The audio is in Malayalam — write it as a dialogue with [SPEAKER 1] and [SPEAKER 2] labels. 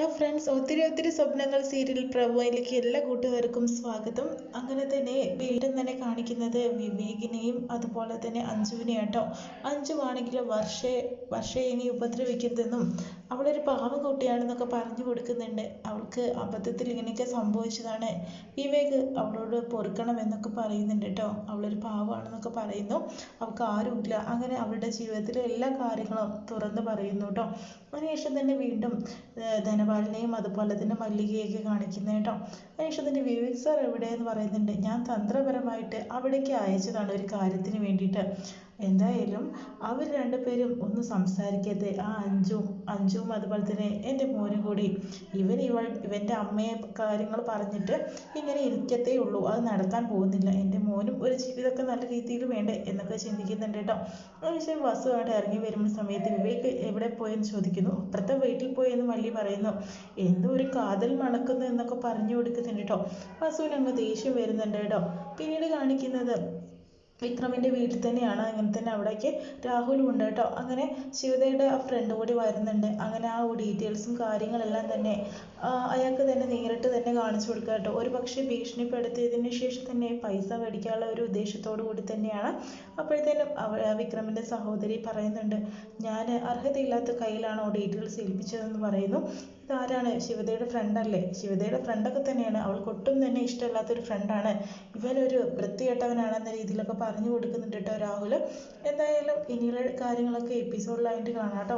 [SPEAKER 1] ഹലോ ഫ്രണ്ട്സ്, ഒത്തിരി ഒത്തിരി സ്വപ്നങ്ങൾ സീരിയൽ പ്രൊമോയിലേക്ക് എല്ലാ കൂട്ടുകാർക്കും സ്വാഗതം. അങ്ങനെ തന്നെ വീണ്ടും തന്നെ കാണിക്കുന്നത് വിവേകിനെയും അതുപോലെ തന്നെ അഞ്ജുവിനെയും കേട്ടോ. അഞ്ജുവാണെങ്കിൽ വർഷയെ ഇനി ഉപദ്രവിക്കരുതെന്നും അവളൊരു പാവം കുട്ടിയാണെന്നൊക്കെ പറഞ്ഞു കൊടുക്കുന്നുണ്ട്. അവൾക്ക് അബദ്ധത്തിൽ ഇങ്ങനെയൊക്കെ സംഭവിച്ചതാണ്, വിവേക് അവളോട് പൊറുക്കണമെന്നൊക്കെ പറയുന്നുണ്ട് കേട്ടോ. അവളൊരു പാവമാണെന്നൊക്കെ പറയുന്നു. അവൾക്ക് ആരുമില്ല, അങ്ങനെ അവളുടെ ജീവിതത്തിലെ എല്ലാ കാര്യങ്ങളും തുറന്ന് പറയുന്നു കേട്ടോ. അതിനുശേഷം തന്നെ വീണ്ടും ധനപാലിനെയും അതുപോലെ തന്നെ മല്ലികയൊക്കെ കാണിക്കുന്നത് കേട്ടോ. അതിനുശേഷം തന്നെ വിവേക് സാർ എവിടെയെന്ന് പറയുന്നുണ്ട്. ഞാൻ തന്ത്രപരമായിട്ട് അവിടേക്ക് അയച്ചതാണ് ഒരു കാര്യത്തിന് വേണ്ടിയിട്ട്. എന്തായാലും അവർ രണ്ടുപേരും ഒന്ന് സംസാരിക്കട്ടെ. ആ അഞ്ജുവും അതുപോലെ തന്നെ എൻ്റെ മോനും കൂടി ഇവൻ്റെ അമ്മയെ കാര്യങ്ങൾ പറഞ്ഞിട്ട് ഇങ്ങനെ ഇരിക്കത്തേ ഉള്ളൂ, അത് നടക്കാൻ പോകുന്നില്ല. എൻ്റെ മോനും ഒരു ജീവിതമൊക്കെ നല്ല രീതിയിൽ വേണ്ടേ എന്നൊക്കെ ചിന്തിക്കുന്നുണ്ട് കേട്ടോ. അതിനുശേഷം വസുവായിട്ട് ഇറങ്ങി വരുന്ന സമയത്ത് വിവേക് എവിടെ പോയെന്ന് ചോദിക്കുന്നു. അപ്പുറത്തെ വീട്ടിൽ പോയി എന്ന് മല്ലി പറയുന്നു. എന്തോ ഒരു കാതൽ മണക്കുന്നു എന്നൊക്കെ പറഞ്ഞു കൊടുക്കുന്നുണ്ട് കേട്ടോ. വസുവിന് അങ്ങ് ദേഷ്യം വരുന്നുണ്ട് കേട്ടോ. പിന്നീട് കാണിക്കുന്നത് വിക്രമിൻ്റെ വീട്ടിൽ തന്നെയാണ്. അങ്ങനെ തന്നെ അവിടേക്ക് രാഹുലും ഉണ്ട് കേട്ടോ. അങ്ങനെ ശിവതയുടെ ആ ഫ്രണ്ട് കൂടി വരുന്നുണ്ട്. അങ്ങനെ ആ ഡീറ്റെയിൽസും കാര്യങ്ങളെല്ലാം തന്നെ അയാൾക്ക് തന്നെ നേരിട്ട് തന്നെ കാണിച്ചു കൊടുക്കുക കേട്ടോ. ഒരു പക്ഷേ ഭീഷണിപ്പെടുത്തിയതിന് ശേഷം തന്നെ പൈസ മേടിക്കാനുള്ള ഒരു ഉദ്ദേശത്തോടു കൂടി തന്നെയാണ്. അപ്പോഴത്തേനും വിക്രമിൻ്റെ സഹോദരി പറയുന്നുണ്ട്, ഞാൻ അർഹതയില്ലാത്ത കയ്യിലാണോ ഡീറ്റെയിൽസ് ഏൽപ്പിച്ചതെന്ന് പറയുന്നു. ഇതാരാണ്? ശിവതയുടെ ഫ്രണ്ടല്ലേ? ശിവതയുടെ ഫ്രണ്ടൊക്കെ തന്നെയാണ്. അവൾക്ക് ഒട്ടും തന്നെ ഇഷ്ടമില്ലാത്തൊരു ഫ്രണ്ടാണ്. ഇവനൊരു വൃത്തികെട്ടവനാണെന്ന രീതിയിലൊക്കെ പറഞ്ഞു കൊടുക്കുന്നുണ്ട് കേട്ടോ രാഹുൽ. എന്തായാലും ഇനിയുള്ള കാര്യങ്ങളൊക്കെ എപ്പിസോഡിലായിട്ട് കാണാം കേട്ടോ.